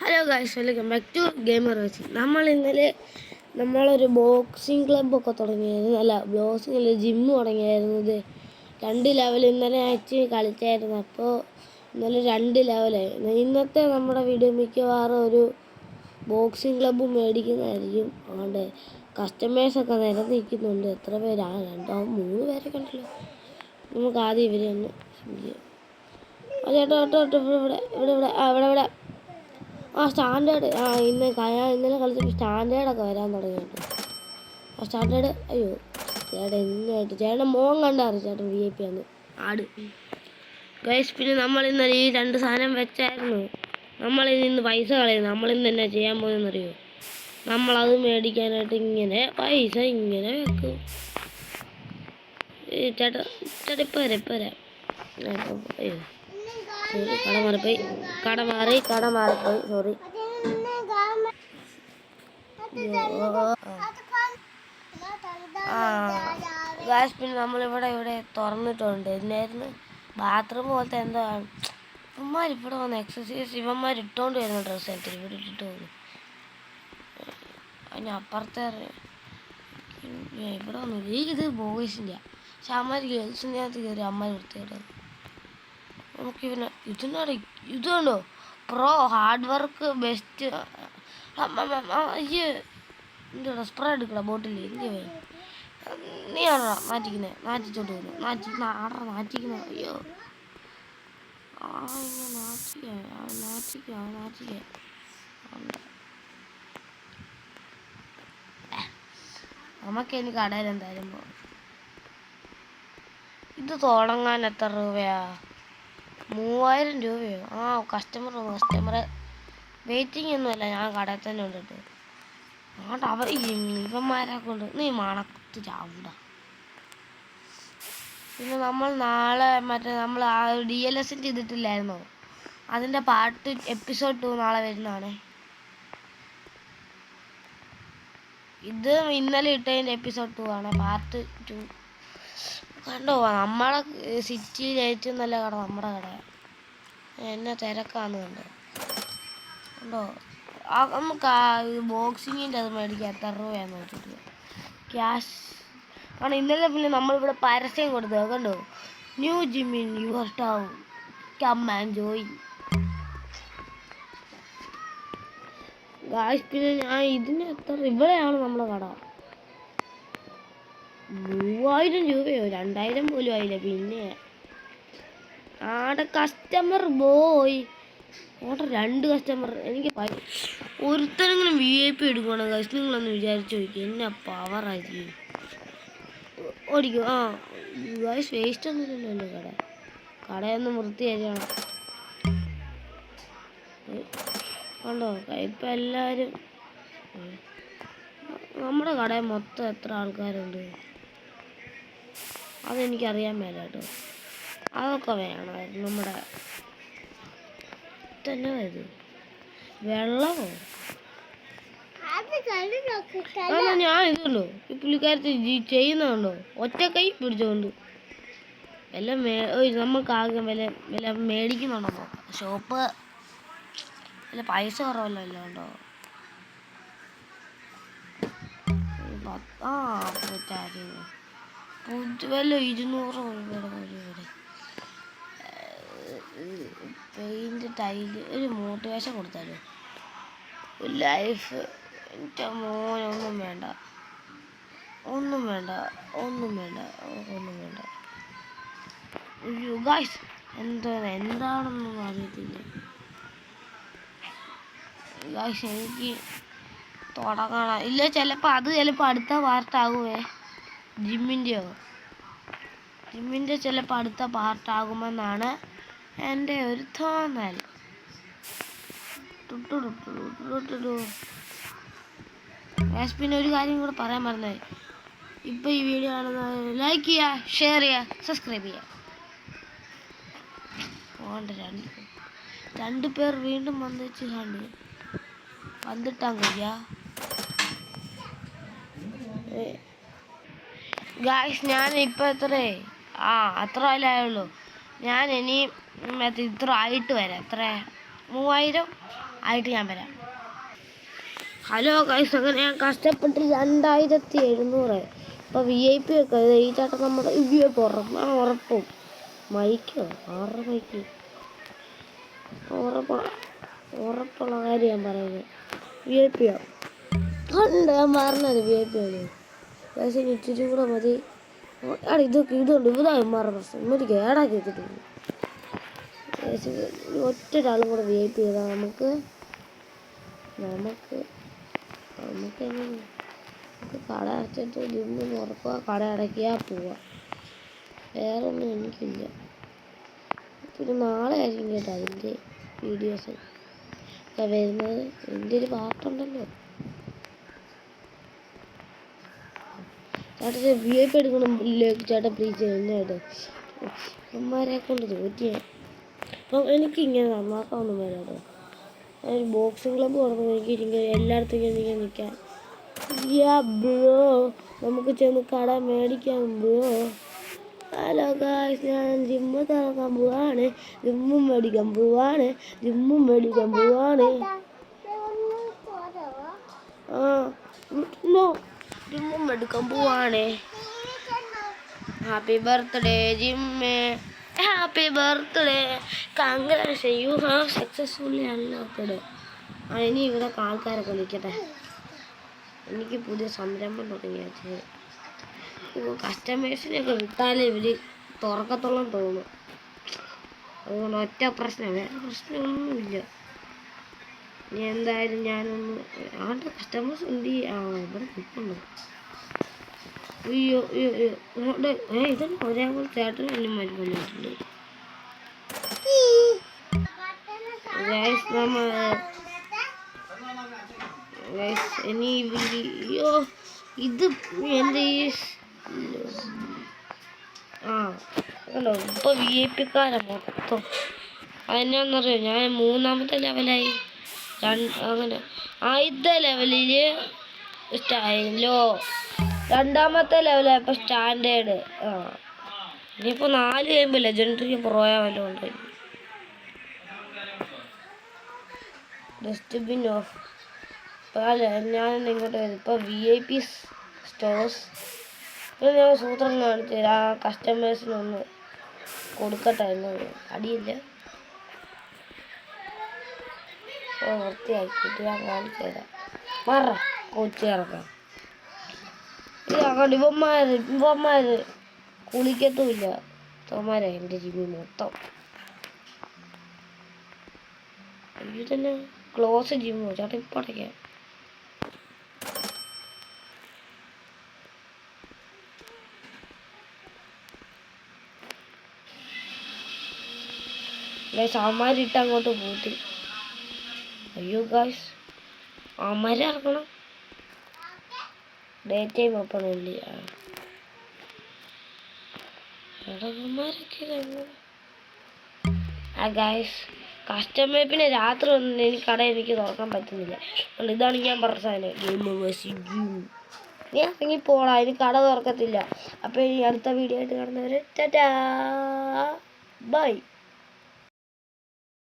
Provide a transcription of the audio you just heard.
Hello guys, welcome back to gamer വെച്ച്. നമ്മളൊരു boxing ക്ലബ്ബൊക്കെ തുടങ്ങിയായിരുന്നു. അല്ല, ബോക്സിംഗ് അല്ല, ജിമ്മ് തുടങ്ങിയായിരുന്നു. ഇത് 2 ലെവൽ ഇന്നലെ അയച്ച് കളിച്ചായിരുന്നു. അപ്പോൾ ഇന്നലെ 2 ലെവലായിരുന്നു. ഇന്നത്തെ നമ്മുടെ വീഡിയോ മിക്കവാറും ഒരു ബോക്സിംഗ് ക്ലബ്ബ് മേടിക്കുന്നതായിരിക്കും. അതുകൊണ്ട് കസ്റ്റമേഴ്സൊക്കെ നിരന്നിരിക്കുന്നുണ്ട്. എത്ര പേരാണ്? 2-3 പേരൊക്കെ ഉണ്ടല്ലോ. നമുക്ക് ആദ്യം ഇവരെ ഒന്ന് ചെയ്യാം. ചേട്ടാ ഇവിടെ സ്റ്റാൻഡേർഡ് ഇന്നലെ കളിച്ചപ്പോൾ സ്റ്റാൻഡേർഡൊക്കെ വരാൻ തുടങ്ങി കേട്ടോ. സ്റ്റാൻഡേർഡ് അയ്യോ ചേട്ടൻ എന്നായിട്ട് ചേട്ടൻ മോൻ കണ്ടാറ് ചേട്ടൻ VIP ആണ് ആട് ഗൈസ്. പിന്നെ നമ്മൾ ഇന്നലെ ഈ 2 സാധനം വെച്ചായിരുന്നു. നമ്മളിന്ന് പൈസ കളയുന്നു. നമ്മളിന്ന് എന്നാ ചെയ്യാൻ പോകുന്നറിയോ? നമ്മളത് മേടിക്കാനായിട്ട് ഇങ്ങനെ പൈസ ഇങ്ങനെ വെക്കും. ചേട്ടാ ഇപ്പം വരാം. അയ്യോ സോറി, കട മാറിപ്പോയി സോറി. പിന്നെ നമ്മളിവിടെ തുറന്നിട്ടുണ്ട്. എന്നായിരുന്നു ബാത്റൂം പോലത്തെ എന്താ ഇവന്മാർ ഇവിടെ വന്ന് എക്സസൈസ് ഇവന്മാർ ഇട്ടുകൊണ്ട് വരുന്ന ഡ്രസ്സ് ആയിട്ട് ഇവിടെ ഇട്ടിട്ട് പോകുന്നു. അതിന് അപ്പുറത്തെ ഇവിടെ വന്നു. ഇത് ബോയ്സിൻ്റെ പക്ഷെ അമ്മ ഗേൾസിൻ്റെ അകത്ത് കയറി അമ്മ വൃത്തിയായിട്ട് നമുക്കിവന് ഇതുണ്ടോ പ്രോ ഹാർഡ് വർക്ക് ബെസ്റ്റ്. എന്താ സ്പ്രേ എടുക്കണ ബോട്ടിൽ നീ ആണോ നാറ്റിച്ചോട്ട് പോകുന്നു നാറ്റിക്കുന്ന അയ്യോ നാറ്റിക്ക നമുക്ക് ഇനി കടയിൽ എന്തായാലും പോകും. ഇത് തുടങ്ങാൻ എത്ര രൂപയാ? 3000 രൂപയോ? കസ്റ്റമർ വെയിറ്റിംഗ് ഒന്നുമല്ല, ഞാൻ കടയിൽ തന്നെ ഉണ്ട് കേട്ടോ. അതുകൊണ്ട് ഇവന്മാരെ കൊണ്ട് നീ മണത്ത് ചാവൂട. പിന്നെ നമ്മൾ നാളെ നമ്മൾ ആ DLSൻ്റെ ചെയ്തിട്ടില്ലായിരുന്നോ, അതിൻ്റെ പാർട്ട് എപ്പിസോഡ് 2 നാളെ വരുന്നതാണേ. ഇത് ഇന്നലെ ഇട്ടതിൻ്റെ എപ്പിസോഡ് 2 ആണ്, പാർട്ട് 2. കണ്ടോ നമ്മളെ സിറ്റിയിൽ ഏറ്റവും നല്ല കട നമ്മുടെ കടയാണ്. എന്നെ തിരക്കാന്ന് കണ്ടോ. നമുക്ക് ബോക്സിങ്ങിൻ്റെ അത് മേടിക്കാൻ എത്ര രൂപയാന്ന് നോക്കിയിട്ട് ക്യാഷ് ആണ്. ഇന്നലെ പിന്നെ നമ്മളിവിടെ പരസ്യം കൊടുത്തത് കണ്ടോ, new gym in your town, come and join guys. പിന്നെ ഞാൻ ഇതിന് എത്ര ഇവിടെയാണ് നമ്മുടെ കട. 3000 രൂപയോ 2000 പോലും ആയില്ല. പിന്നെ കസ്റ്റമർ പോയി 2 കസ്റ്റമർ. എനിക്ക് ഒരുത്തരെങ്കിലും VIP എടുക്കണം ഗൈസ്. നിങ്ങളൊന്ന് വിചാരിച്ചു നോക്കി എന്നാ പവറായിരിക്കും. ഓടിക്കും ഗൈസ്. വേസ്റ്റ് ഒന്നുമില്ലല്ലോ എൻ്റെ കടയൊന്ന് വൃത്തിയാക്കണം. കണ്ടോ ഇപ്പം എല്ലാവരും നമ്മുടെ കടയിൽ മൊത്തം എത്ര ആൾക്കാരുണ്ട് അതെനിക്കറിയാൻ മേല കേട്ടോ. അതൊക്കെ വേണമായിരുന്നു. നമ്മുടെ തന്നെ ഇത് വെള്ളമോ ഞാൻ ഇതുണ്ടോ ഈ പുള്ളിക്കാരത്ത് ചെയ്യുന്നുണ്ടോ ഒറ്റ കൈ പിടിച്ചോണ്ട് എല്ലാം നമുക്കാകെ വില മേടിക്കുന്നുണ്ടോ നോക്കാം. ഷോപ്പ് അല്ല പൈസ കുറവല്ലോ ഉണ്ടോ. വല്ല 200 രൂപയുടെ പെയിൻറ്റ് ടൈല് ഒരു മോട്ടിവേഷൻ കൊടുത്താലോ. ലൈഫ് എൻ്റെ മോനൊന്നും വേണ്ട. ഗായ്സ് എന്താണെന്നൊന്നും അറിയത്തില്ല ഗായ്സ്. എനിക്ക് തുടങ്ങണം. ഇല്ല ചിലപ്പോൾ അടുത്ത പാർട്ടാകുമേ. ജിമ്മിൻ്റെ ചിലപ്പോൾ അടുത്ത പാർട്ടാകുമെന്നാണ് എൻ്റെ ഒരു തോന്നൽ. പിന്നെ ഒരു കാര്യം കൂടെ പറയാൻ മറന്നുപോയി. ഇപ്പോൾ ഈ വീഡിയോ കാണുന്നത് ലൈക്ക് ചെയ്യുക, ഷെയർ ചെയ്യുക, സബ്സ്ക്രൈബ് ചെയ്യുക. 2 പേർ വീണ്ടും വന്നിട്ടാൻ കഴിയാ ഗായ്സ്. ഞാൻ ഇപ്പോൾ അത്ര ആയുള്ളൂ. ഞാൻ ഇനി ഇത്ര ആയിട്ട് വരാം. 3000 ആയിട്ട് ഞാൻ വരാം. ഹലോ ഗൈസ്, അങ്ങനെ ഞാൻ കഷ്ടപ്പെട്ട് 2700. ഇപ്പോൾ VIP ഒക്കെ ഈ ചേട്ടൻ നമ്മുടെ ഉറപ്പും മൈക്കോ 6 മൈക്ക് ഉറപ്പുള്ള കാര്യം ഞാൻ പറയുന്നത്. VIP കണ്ട് ഞാൻ പറഞ്ഞത് VIP ആണ്. പക്ഷേ ഇച്ചിരി കൂടെ മതി. ഇതുണ്ട് ഇതായി പ്രശ്നം ഇന്നൊരു കേടാക്കി വെച്ചിട്ടുണ്ട്. ഒറ്റൊരാളും കൂടെ VIP ചെയ്താൽ നമുക്ക് കട അടച്ചിട്ട് ജിമ്മ് തുറക്കുക, കട അടയ്ക്കുക, പോവുക. വേറെ ഒന്നും എനിക്കില്ല. പിന്നെ നാളെ ആയിരിക്കും കേട്ടോ അതിൻ്റെ വീഡിയോസ് ഒക്കെ വരുന്നത്. എൻ്റെ ഒരു പാർട്ടുണ്ടല്ലോ. ചേട്ടാ VIP എടുക്കണം ചേട്ടാ പ്ലീസ് എന്നായിട്ട് അമ്മമാരെ കൊണ്ട് തോറ്റിയ. അപ്പം എനിക്കിങ്ങനെ നന്നാക്കാനൊന്നും വരാട്ടോ. ഒരു ബോക്സിംഗ് ക്ലബ്ബ് തുടങ്ങുമ്പോൾ എനിക്ക് എല്ലായിടത്തും ഇങ്ങനെ നിൽക്കാൻ. ബ്രോ നമുക്ക് ചെന്ന് കട മേടിക്കാം ബ്രോ. ഹലോ ഗായ്സ്, ഞാൻ ജിമ്മ് തുറക്കാൻ പോവാണ്. ജിമ്മും മേടിക്കാൻ പോവാണ്. ജിമ്മും മേടിക്കാൻ പോവാണ്. ജിമ്മും എടുക്കാൻ പോവാണ്. ഹാപ്പി ബർത്ത്ഡേ ജിമ്മേ, happy birthday, congrats, you have successfully unlocked. ഇനി ഇവിടെ ആൾക്കാരൊക്കെ നിൽക്കട്ടെ. എനിക്ക് പുതിയ സംരംഭം തുടങ്ങിയാൽ കസ്റ്റമേഴ്സിനെയൊക്കെ വിട്ടാലേ ഇവർ തുറക്കത്തുള്ളൂ തോന്നുന്നു. അതുകൊണ്ട് ഒറ്റ പ്രശ്നം, വേറെ പ്രശ്നമൊന്നുമില്ല. ഇനി എന്തായാലും ഞാനൊന്ന് ആളുടെ കസ്റ്റമേഴ്സ് ഉണ്ട്. ഇവിടെ നിൽക്കുന്നു. അയ്യോ ഇതന്നെ ഒരേ പോലെ ചേട്ടനും എന്നെ മരുന്നുണ്ട്. ഇനി അയ്യോ ഇത് എൻ്റെ ഹലോ ഇപ്പോൾ VIP മൊത്തം അതിനാന്നറിയോ. ഞാൻ 3ാമത്തെ ലെവലായി. അങ്ങനെ 5ാമത്തെ ലെവലിൽ ലോ, 2ാമത്തെ ലെവലായപ്പോൾ സ്റ്റാൻഡേർഡ്. ഇനിയിപ്പോൾ 4 കഴിയുമ്പോൾ ലെജൻഡറി പ്രോയാ വല്ലതും ഉണ്ട്. Dustbin of. ഞാൻ ഇങ്ങോട്ട് വരും. ഇപ്പോൾ VIP സ്റ്റോഴ്സ് ഞാൻ സൂത്രം കാണിച്ചു തരാം. ആ കസ്റ്റമേഴ്സിനൊന്ന് കൊടുക്കട്ടെ എന്നത് അടിയില്ല. വൃത്തിയാക്കിയിട്ട് ഞാൻ കാണിച്ചു തരാം. കൊച്ചു ഇറക്കാം. ഇവന്മാർ കുളിക്കത്തുമില്ല. തോമാരെ എൻ്റെ ജിമ്മി മൊത്തം ഇത് തന്നെ ക്ലോസ് ജിമ്മോ ചേട്ടാ. ഇപ്പം അടയ്ക്കാം. അവന്മാരിട്ട് അങ്ങോട്ട് പൂട്ടി. അയ്യോ ഗായ്സ്, അവന്മാരെ ഇറക്കണം. ഡേ ടൈം ഓപ്പൺ ഉള്ളി. ഗായ്സ്, കസ്റ്റമർ പിന്നെ രാത്രി ഒന്നും എനിക്ക് കട എനിക്ക് തുറക്കാൻ പറ്റുന്നില്ല. അതുകൊണ്ട് ഇതാണ് ഞാൻ പറഞ്ഞ സാധനം. നീ ഇറങ്ങിപ്പോളാ, എനിക്ക് കട തുറക്കത്തില്ല. അപ്പോൾ ഇനി അടുത്ത വീഡിയോ ആയിട്ട് കാണുന്നവരെ ടാറ്റാ ബൈ.